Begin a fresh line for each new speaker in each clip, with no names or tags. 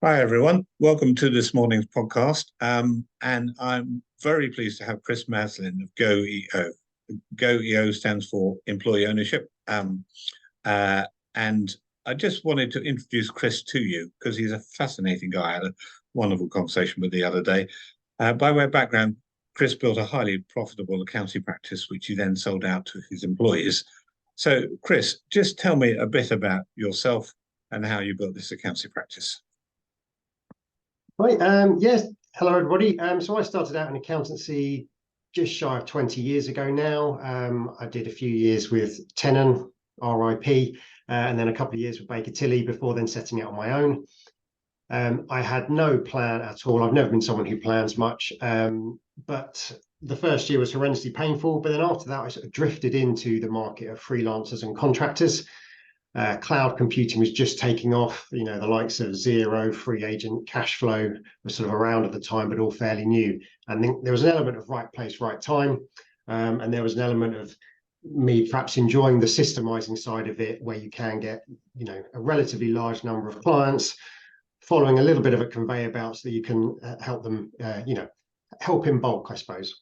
Hi, everyone. Welcome to this morning's podcast. And I'm very pleased to have Chris Maslin of GoEO. GoEO stands for Employee Ownership. Uh, and I just wanted to introduce Chris to you because he's a fascinating guy. I had a wonderful conversation with the other day. By way of background, Chris built a highly profitable accounting practice, which he then sold out to his employees. So, Chris, just tell me a bit about yourself and how you built this accounting practice.
Right. Yes. Hello, everybody. So I started out in accountancy just shy of 20 years ago now. I did a few years with Tenon, RIP, and then a couple of years with Baker Tilly before then setting out on my own. I had no plan at all. I've never been someone who plans much, but the first year was horrendously painful. But then after that, I sort of drifted into the market of freelancers and contractors. Cloud computing was just taking off. You know, the likes of Zero, Free Agent, Cashflow were sort of around at the time, but all fairly new. And then there was an element of right place, right time. And there was an element of me perhaps enjoying the systemizing side of it, where you can get, you know, a relatively large number of clients following a little bit of a conveyor belt so that you can help them, help in bulk, I suppose.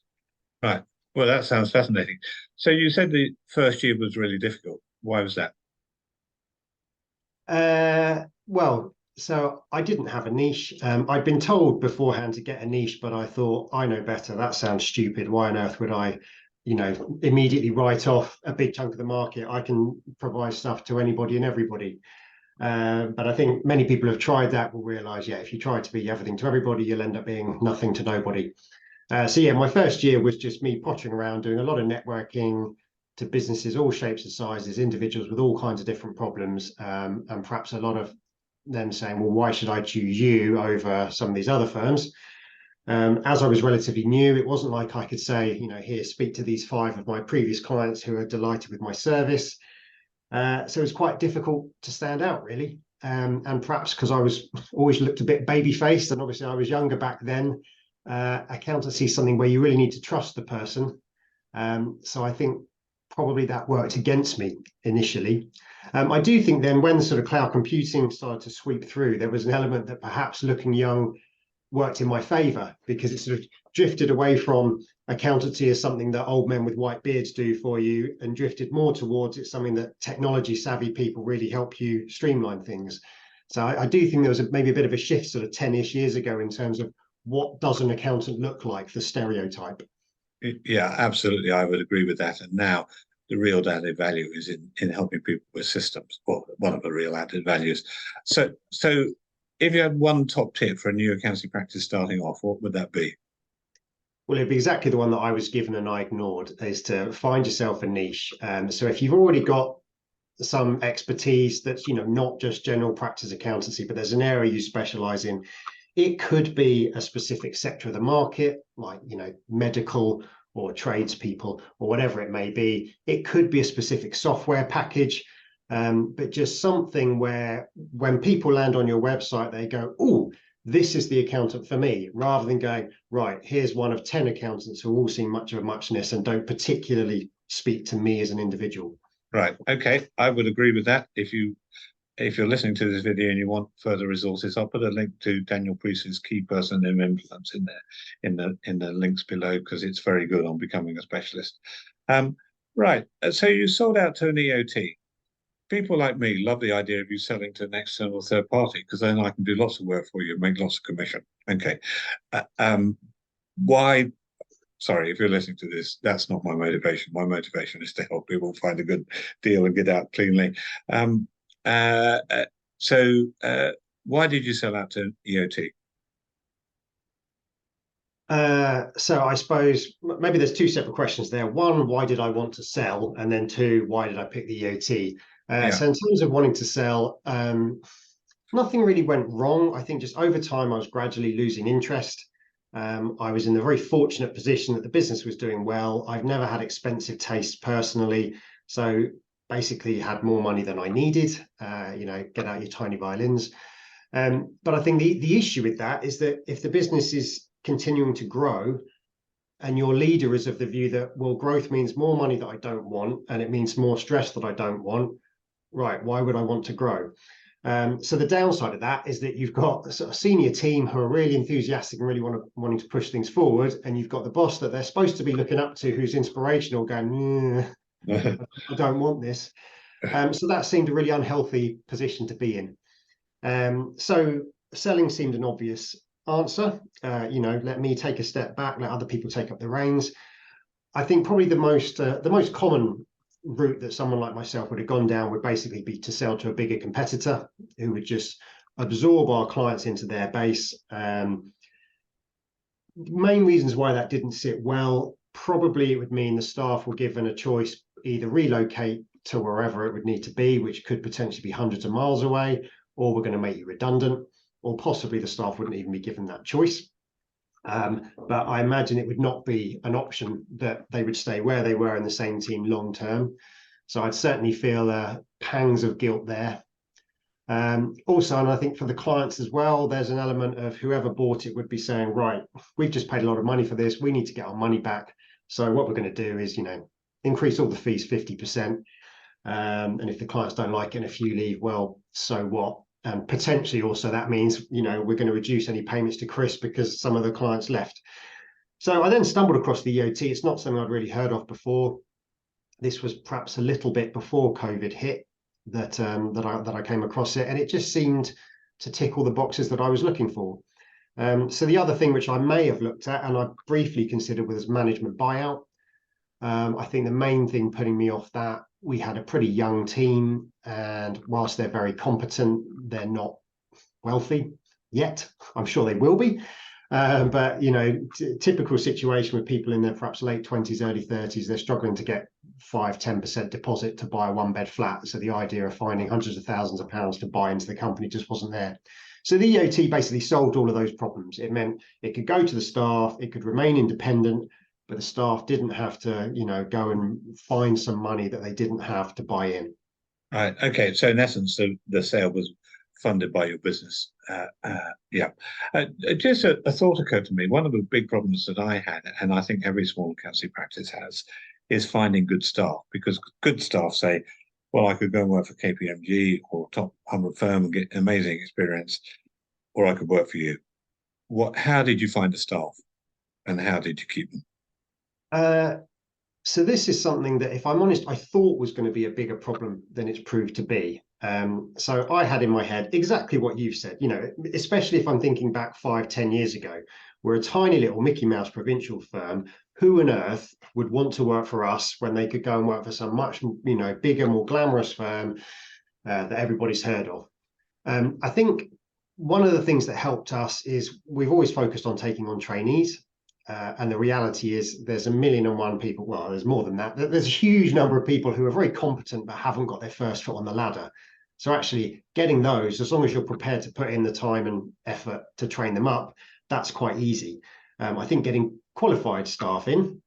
Right. Well, that sounds fascinating. So you said the first year was really difficult. Why was that?
Well, so I didn't have a niche. I'd been told beforehand to get a niche, but I thought, I know better. That sounds stupid. Why on earth would I, immediately write off a big chunk of the market? I can provide stuff to anybody and everybody. But I think many people have tried that will realize, yeah, if you try to be everything to everybody, you'll end up being nothing to nobody. So yeah, my first year was just me pottering around doing a lot of networking to businesses, all shapes and sizes, individuals with all kinds of different problems, and perhaps a lot of them saying, well, why should I choose you over some of these other firms? As I was relatively new, it wasn't like I could say, here, speak to these 5 of my previous clients who are delighted with my service. So it was quite difficult to stand out, really. And perhaps because I was always looked a bit baby-faced, and obviously I was younger back then, accountancy is something where you really need to trust the person. So I think probably that worked against me initially. I do think then when sort of cloud computing started to sweep through, there was an element that perhaps looking young worked in my favor, because it sort of drifted away from accountancy as something that old men with white beards do for you, and drifted more towards it's something that technology savvy people really help you streamline things. So I do think there was maybe a bit of a shift sort of 10-ish years ago in terms of what does an accountant look like, the stereotype.
Yeah, absolutely. I would agree with that. And now the real added value is in helping people with systems, or one of the real added values. So if you had one top tip for a new accounting practice starting off, what would that be?
Well, it'd be exactly the one that I was given and I ignored, is to find yourself a niche. So if you've already got some expertise that's, not just general practice accountancy, but there's an area you specialize in, it could be a specific sector of the market, like, medical or tradespeople or whatever it may be. It could be a specific software package, but just something where when people land on your website, they go, oh, this is the accountant for me, rather than going, right, here's one of 10 accountants who all seem much of a muchness and don't particularly speak to me as an individual.
Right. Okay. I would agree with that. If you're listening to this video and you want further resources, I'll put a link to Daniel Priest's Key Person in Influence in there in the links below, because it's very good on becoming a specialist. Right. So you sold out to an EOT. People like me love the idea of you selling to an external third party, because then I can do lots of work for you and make lots of commission. Okay. Why? Sorry, if you're listening to this, that's not my motivation. My motivation is to help people find a good deal and get out cleanly. Um, uh, uh, so, why did you sell out to EOT?
So I suppose maybe there's 2 separate questions there. One, why did I want to sell? And then 2, why did I pick the EOT?
Yeah.
So in terms of wanting to sell, nothing really went wrong. I think just over time, I was gradually losing interest. I was in the very fortunate position that the business was doing well. I've never had expensive tastes personally. So basically had more money than I needed, get out your tiny violins. But I think the issue with that is that if the business is continuing to grow and your leader is of the view that, well, growth means more money that I don't want, and it means more stress that I don't want, right, why would I want to grow? So the downside of that is that you've got a sort of senior team who are really enthusiastic and really wanting to push things forward, and you've got the boss that they're supposed to be looking up to, who's inspirational, going, I don't want this. So that seemed a really unhealthy position to be in. So selling seemed an obvious answer. Let me take a step back, let other people take up the reins. I think probably the most common route that someone like myself would have gone down would basically be to sell to a bigger competitor who would just absorb our clients into their base. Main reasons why that didn't sit well, probably it would mean the staff were given a choice, either relocate to wherever it would need to be, which could potentially be hundreds of miles away, or we're going to make you redundant, or possibly the staff wouldn't even be given that choice. But I imagine it would not be an option that they would stay where they were in the same team long term. So I'd certainly feel pangs of guilt there. Also, and I think for the clients as well, there's an element of whoever bought it would be saying, right, we've just paid a lot of money for this. We need to get our money back. So what we're going to do is, increase all the fees 50%. And if the clients don't like it and if you leave, well, so what? And potentially also that means, we're going to reduce any payments to Chris because some of the clients left. So I then stumbled across the EOT. It's not something I'd really heard of before. This was perhaps a little bit before COVID hit that I came across it, and it just seemed to tick all the boxes that I was looking for. So the other thing which I may have looked at and I briefly considered was management buyout. I think the main thing putting me off that, we had a pretty young team, and whilst they're very competent, they're not wealthy yet. I'm sure they will be. But typical situation with people in their perhaps late 20s, early 30s, they're struggling to get 5-10% deposit to buy a one-bed flat. So the idea of finding hundreds of thousands of pounds to buy into the company just wasn't there. So the EOT basically solved all of those problems. It meant it could go to the staff, it could remain independent, but the staff didn't have to, go and find some money that they didn't have to buy in.
Right. Okay. So in essence, the sale was funded by your business. Yeah. Just a thought occurred to me. One of the big problems that I had, and I think every small accountancy practice has, is finding good staff, because good staff say, well, I could go and work for KPMG or top 100 firm and get amazing experience, or I could work for you. How did you find the staff, and how did you keep them?
So this is something that, if I'm honest, I thought was going to be a bigger problem than it's proved to be. So I had in my head exactly what you've said, especially if I'm thinking back 5-10 years ago. We're a tiny little Mickey Mouse provincial firm. Who on earth would want to work for us when they could go and work for some much, bigger, more glamorous firm that everybody's heard of? I think one of the things that helped us is we've always focused on taking on trainees. And the reality is there's 1,000,001 people. Well, there's more than that. There's a huge number of people who are very competent but haven't got their first foot on the ladder. So actually getting those, as long as you're prepared to put in the time and effort to train them up, that's quite easy. I think getting qualified staff in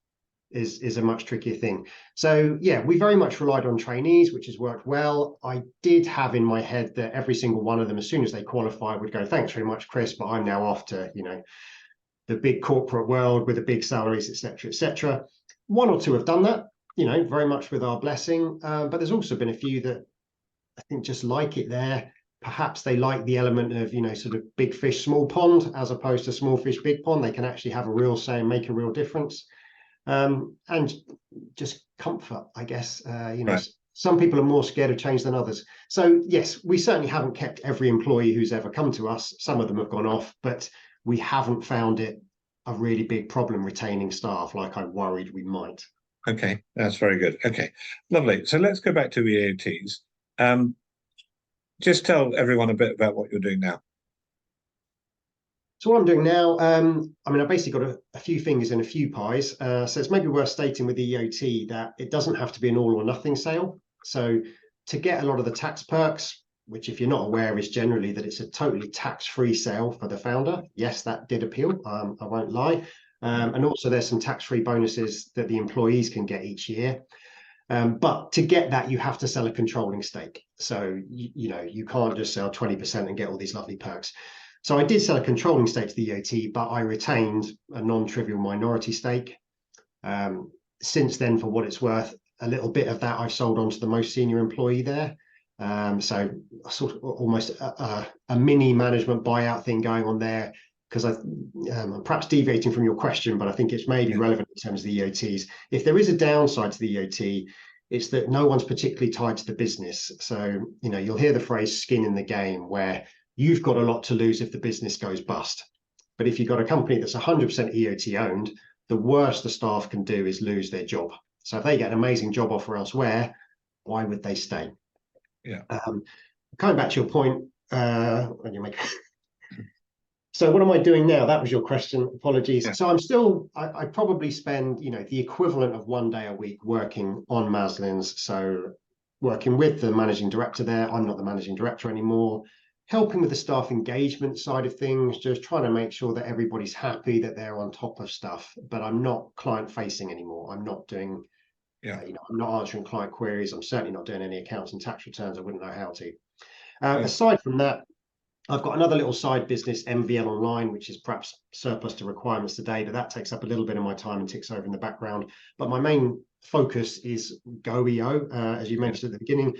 is a much trickier thing. So yeah, we very much relied on trainees, which has worked well. I did have in my head that every single one of them, as soon as they qualify, would go, thanks very much, Chris, but I'm now off to, the big corporate world with the big salaries, etc., etc. One or two have done that, very much with our blessing. But there's also been a few that I think just like it there. Perhaps they like the element of, sort of big fish, small pond, as opposed to small fish, big pond. They can actually have a real say and make a real difference. And just comfort, I guess. Right. Some people are more scared of change than others. So yes, we certainly haven't kept every employee who's ever come to us. Some of them have gone off, but we haven't found it a really big problem retaining staff like I worried we might.
Okay, that's very good. Okay, lovely. So let's go back to EOTs. Just tell everyone a bit about what you're doing now.
So what I'm doing now, I basically got a few fingers in a few pies. So it's maybe worth stating with the EOT that it doesn't have to be an all or nothing sale. So to get a lot of the tax perks, which if you're not aware is generally that it's a totally tax-free sale for the founder. Yes, that did appeal, I won't lie. And also there's some tax-free bonuses that the employees can get each year. But to get that, you have to sell a controlling stake. So, you can't just sell 20% and get all these lovely perks. So I did sell a controlling stake to the EOT, but I retained a non-trivial minority stake. Since then, for what it's worth, a little bit of that I've sold on to the most senior employee there. So sort of almost a mini management buyout thing going on there, because I'm perhaps deviating from your question, but I think it's maybe relevant in terms of the EOTs. If there is a downside to the EOT, it's that no one's particularly tied to the business. So, you'll hear the phrase skin in the game, where you've got a lot to lose if the business goes bust. But if you've got a company that's 100% EOT owned, the worst the staff can do is lose their job. So if they get an amazing job offer elsewhere, why would they stay?
Yeah.
Coming back to your point, when you make so what am I doing now? That was your question. Apologies.
Yeah.
So I'm still, I probably spend, the equivalent of 1 day a week working on Maslin's. So working with the managing director there. I'm not the managing director anymore. Helping with the staff engagement side of things, just trying to make sure that everybody's happy, that they're on top of stuff. But I'm not client facing anymore. I'm not doing, I'm not answering client queries. I'm certainly not doing any accounts and tax returns. I wouldn't know how to. Aside from that, I've got another little side business, MVL Online, which is perhaps surplus to requirements today, but that takes up a little bit of my time and ticks over in the background. But my main focus is GoEO, as you mentioned at the beginning.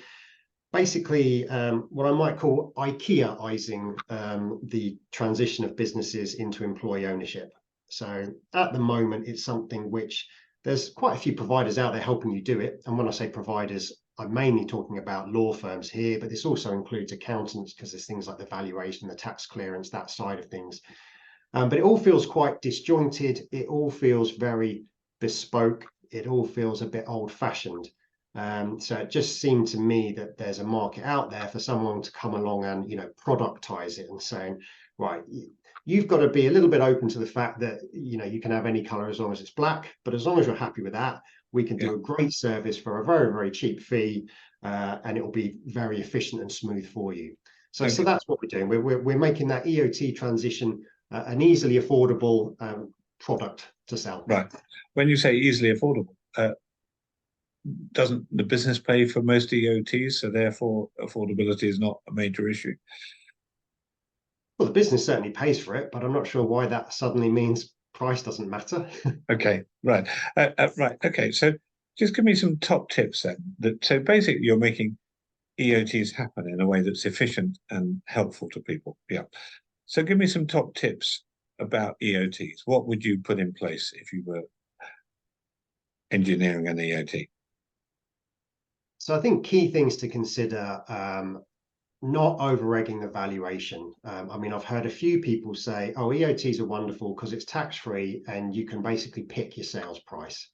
Basically, what I might call IKEA-izing the transition of businesses into employee ownership. So at the moment, it's something which there's quite a few providers out there helping you do it. And when I say providers, I'm mainly talking about law firms here, but this also includes accountants, because there's things like the valuation, the tax clearance, that side of things. But it all feels quite disjointed. It all feels very bespoke. It all feels a bit old-fashioned. So it just seemed to me that there's a market out there for someone to come along and, productize it and saying, right, you've got to be a little bit open to the fact that, you can have any color as long as it's black, but as long as you're happy with that, we can do a great service for a very, very cheap fee, and it will be very efficient and smooth for you. So that's what we're doing. We're making that EOT transition an easily affordable product to sell.
Right. When you say easily affordable, doesn't the business pay for most EOTs, so therefore affordability is not a major issue?
Well, the business certainly pays for it, but I'm not sure why that suddenly means price doesn't matter.
Okay, right. Right. Okay, so just give me some top tips then. So basically you're making EOTs happen in a way that's efficient and helpful to people. Yeah. So give me some top tips about EOTs. What would you put in place if you were engineering an EOT?
So I think key things to consider, not over-egging the valuation. I mean, I've heard a few people say, oh, EOTs are wonderful because it's tax-free and you can basically pick your sales price.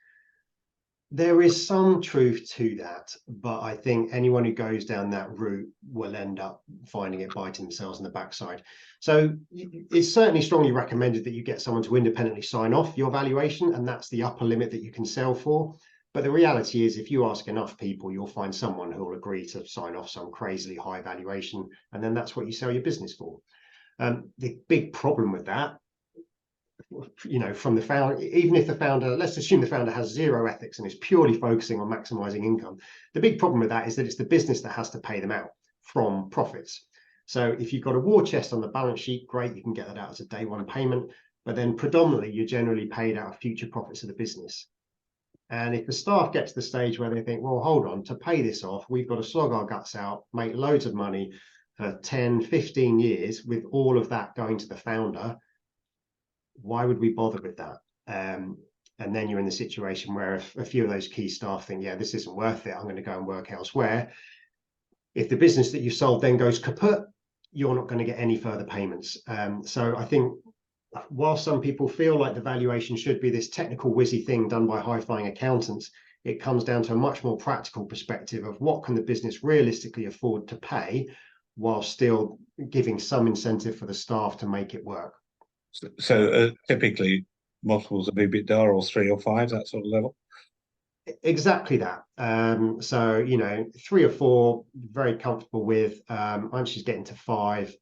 There is some truth to that, but I think anyone who goes down that route will end up finding it biting themselves in the backside. So it's certainly strongly recommended that you get someone to independently sign off your valuation, and that's the upper limit that you can sell for. But the reality is, if you ask enough people, you'll find someone who will agree to sign off some crazily high valuation, and then that's what you sell your business for. The big problem with that, from the founder, even if the founder, let's assume the founder has zero ethics and is purely focusing on maximizing income, the big problem with that is that it's the business that has to pay them out from profits. So if you've got a war chest on the balance sheet, great, you can get that out as a day one payment, but then predominantly you're generally paid out of future profits of the business. And if the staff get to the stage where they think, well, hold on, to pay this off, we've got to slog our guts out, make loads of money for 10, 15 years with all of that going to the founder, why would we bother with that? And then you're in the situation where if a few of those key staff think, yeah, this isn't worth it, I'm going to go and work elsewhere. If the business that you sold then goes kaput, you're not going to get any further payments. So I think while some people feel like the valuation should be this technical whizzy thing done by high-flying accountants, it comes down to a much more practical perspective of what can the business realistically afford to pay while still giving some incentive for the staff to make it work.
So typically multiples of EBITDA or 3 or 5, that sort of level?
Exactly that. So 3 or 4, very comfortable with. Once she's getting to 5,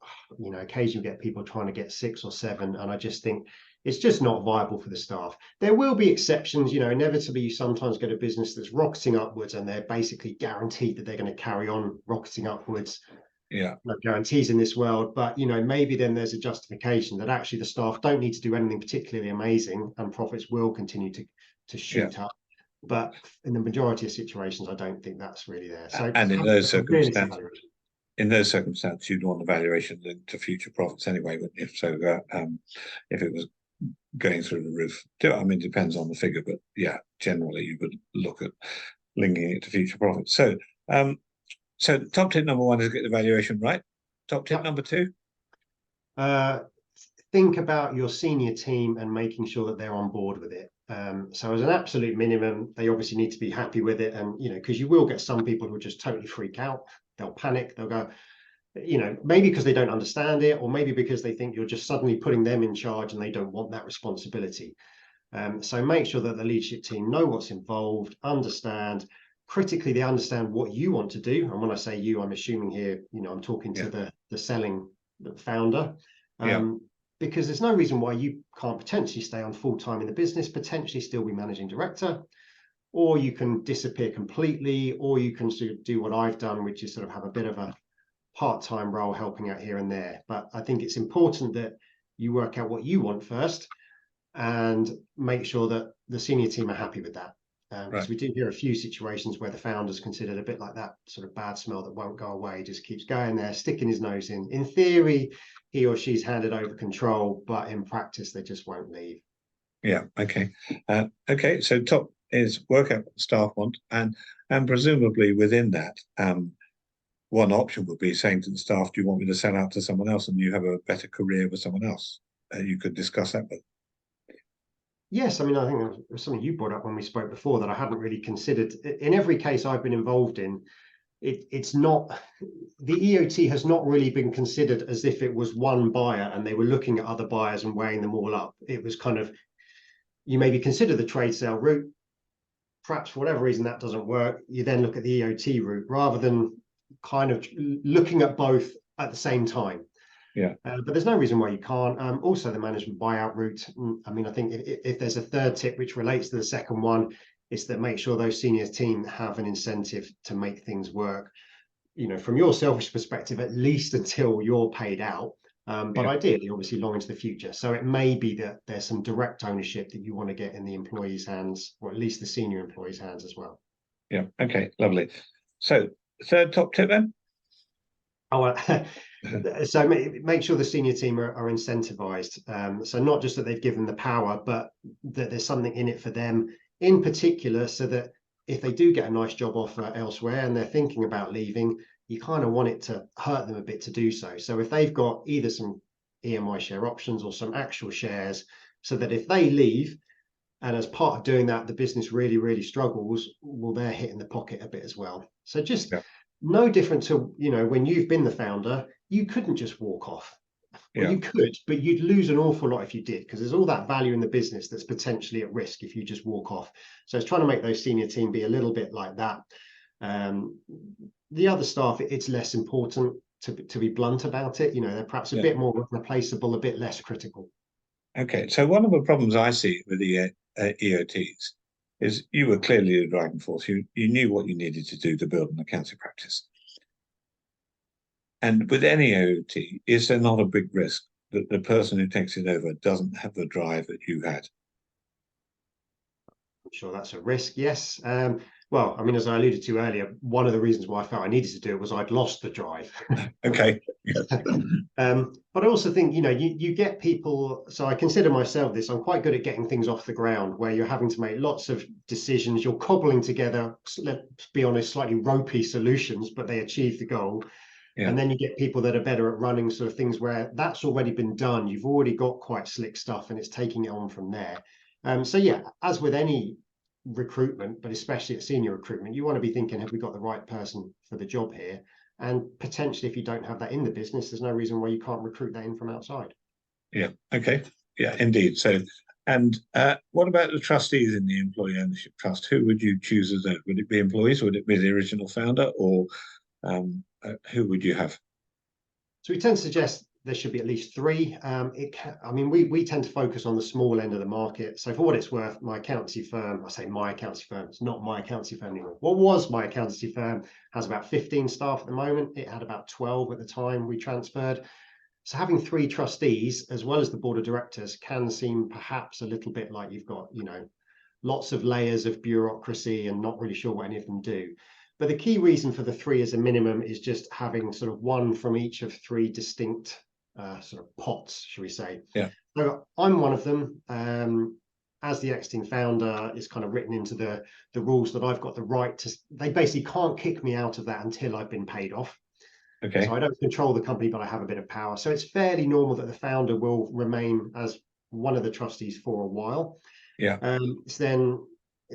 occasionally we get people trying to get 6 or 7, and I just think it's just not viable for the staff. There will be exceptions. Inevitably you sometimes get a business that's rocketing upwards and they're basically guaranteed that they're going to carry on rocketing upwards.
Yeah,
no guarantees in this world, but maybe then there's a justification that actually the staff don't need to do anything particularly amazing and profits will continue to shoot up. But in the majority of situations, I don't think that's really there. So
And in
having
those
a realistic
circumstances,
valuation.
you'd want the valuation linked to future profits anyway, wouldn't you? So if it was going through the roof, I mean, it depends on the figure, but yeah, generally you would look at linking it to future profits. So top tip number one is get the valuation right. Top tip
Yep.
number two.
Think about your senior team and making sure that they're on board with it. So as an absolute minimum, they obviously need to be happy with it. And, because you will get some people who will just totally freak out. They'll panic. They'll go, maybe because they don't understand it, or maybe because they think you're just suddenly putting them in charge and they don't want that responsibility. So make sure that the leadership team know what's involved, understand. Critically, they understand what you want to do. And when I say you, I'm assuming here, I'm talking to the selling founder.
Yeah.
Because there's no reason why you can't potentially stay on full time in the business, potentially still be managing director, or you can disappear completely, or you can sort of do what I've done, which is sort of have a bit of a part-time role helping out here and there. But I think it's important that you work out what you want first and make sure that the senior team are happy with that. Because we do hear a few situations where the founder's considered a bit like that sort of bad smell that won't go away, just keeps going there, sticking his nose in. In theory, he or she's handed over control, but in practice, they just won't leave.
Yeah. Okay. Okay. So top is work out what the staff want, and presumably within that, one option would be saying to the staff, "Do you want me to sell out to someone else, and you have a better career with someone else?" You could discuss that with.
Yes, I mean, I think that was something you brought up when we spoke before that I hadn't really considered. In every case I've been involved in, it's not, the EOT has not really been considered as if it was one buyer and they were looking at other buyers and weighing them all up. It was kind of, you maybe consider the trade sale route, perhaps for whatever reason that doesn't work, you then look at the EOT route rather than kind of looking at both at the same time.
Yeah.
But there's no reason why you can't. Also, the management buyout route. I mean, I think if there's a third tip which relates to the second one, is that make sure those senior team have an incentive to make things work. From your selfish perspective, at least until you're paid out. But ideally, obviously, long into the future. So it may be that there's some direct ownership that you want to get in the employees' hands, or at least the senior employees' hands as well.
Yeah. Okay. Lovely. So third top tip then.
Oh, so make sure the senior team are incentivized. So not just that they've given the power, but that there's something in it for them in particular, so that if they do get a nice job offer elsewhere and they're thinking about leaving, you kind of want it to hurt them a bit to do so. So if they've got either some EMI share options or some actual shares, so that if they leave, and as part of doing that, the business really, really struggles, well, they're hitting the pocket a bit as well. So just no different to, when you've been the founder, you couldn't just walk off. Well, you could, but you'd lose an awful lot if you did, because there's all that value in the business that's potentially at risk if you just walk off. So it's trying to make those senior team be a little bit like that. The other staff, it's less important to be blunt about it. They're perhaps a bit more replaceable, a bit less critical.
Okay, so one of the problems I see with the EOTs is you were clearly the driving force. You knew what you needed to do to build an accounting practice. And with any EOT, is there not a big risk that the person who takes it over doesn't have the drive that you had?
I'm sure that's a risk, yes. Well, I mean, as I alluded to earlier, one of the reasons why I felt I needed to do it was I'd lost the drive.
Okay.
But I also think, you get people, so I consider myself this, I'm quite good at getting things off the ground where you're having to make lots of decisions, you're cobbling together, let's be honest, slightly ropey solutions, but they achieve the goal. And then you get people that are better at running sort of things where that's already been done. You've already got quite slick stuff and it's taking it on from there. So yeah, as with any recruitment, but especially at senior recruitment, you want to be thinking, have we got the right person for the job here? And potentially, if you don't have that in the business, there's no reason why you can't recruit that in from outside.
Yeah. Okay. Yeah, indeed. So, and what about the trustees in the employee ownership trust? Who would you choose as those? Would it be employees? Would it be the original founder, or who would you have?
So we tend to suggest there should be at least three. I mean, we tend to focus on the small end of the market. So for what it's worth, my accountancy firm, I say my accountancy firm, it's not my accountancy firm anymore. What was my accountancy firm has about 15 staff at the moment. It had about 12 at the time we transferred. So having three trustees, as well as the board of directors, can seem perhaps a little bit like you've got, lots of layers of bureaucracy and not really sure what any of them do. But the key reason for the 3 as a minimum is just having sort of one from each of 3 distinct sort of pots, shall we say.
Yeah.
So I'm one of them. As the exiting founder, it's kind of written into the rules that I've got the right to, they basically can't kick me out of that until I've been paid off.
Okay.
So I don't control the company, but I have a bit of power. So it's fairly normal that the founder will remain as one of the trustees for a while.
Yeah.
So then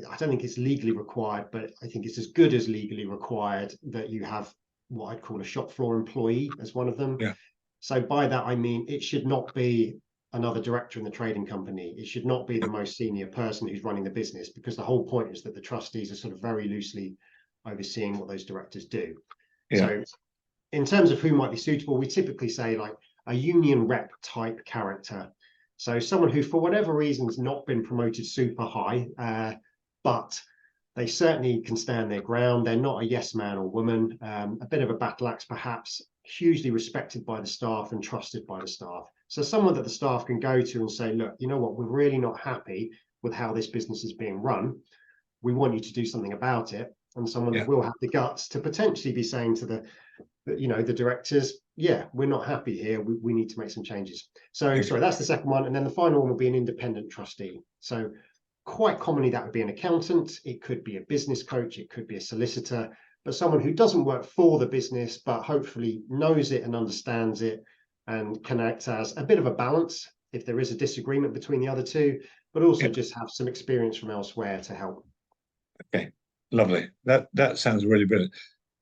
I don't think it's legally required, but I think it's as good as legally required that you have what I'd call a shop floor employee as one of them.
Yeah.
So by that, I mean, it should not be another director in the trading company. It should not be the most senior person who's running the business, because the whole point is that the trustees are sort of very loosely overseeing what those directors do.
Yeah.
So in terms of who might be suitable, we typically say like a union rep type character. So someone who, for whatever reason, has not been promoted super high, but they certainly can stand their ground. They're not a yes man or woman, a bit of a battle axe perhaps, hugely respected by the staff and trusted by the staff. So someone that the staff can go to and say, look, you know what, we're really not happy with how this business is being run. We want you to do something about it. And someone that will have the guts to potentially be saying to the directors, yeah, we're not happy here. We need to make some changes. So sorry, that's the second one. And then the final one will be an independent trustee. So quite commonly that would be an accountant. It could be a business coach. It could be a solicitor, but someone who doesn't work for the business, but hopefully knows it and understands it and can act as a bit of a balance if there is a disagreement between the other two, but also just have some experience from elsewhere to help.
Okay, lovely. That sounds really brilliant.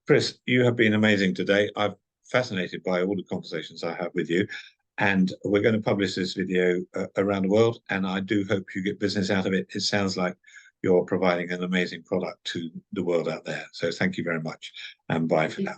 Chris, you have been amazing today. I'm fascinated by all the conversations I have with you, and we're going to publish this video around the world, and I do hope you get business out of it. It sounds like you're providing an amazing product to the world out there. So thank you very much, and bye for now.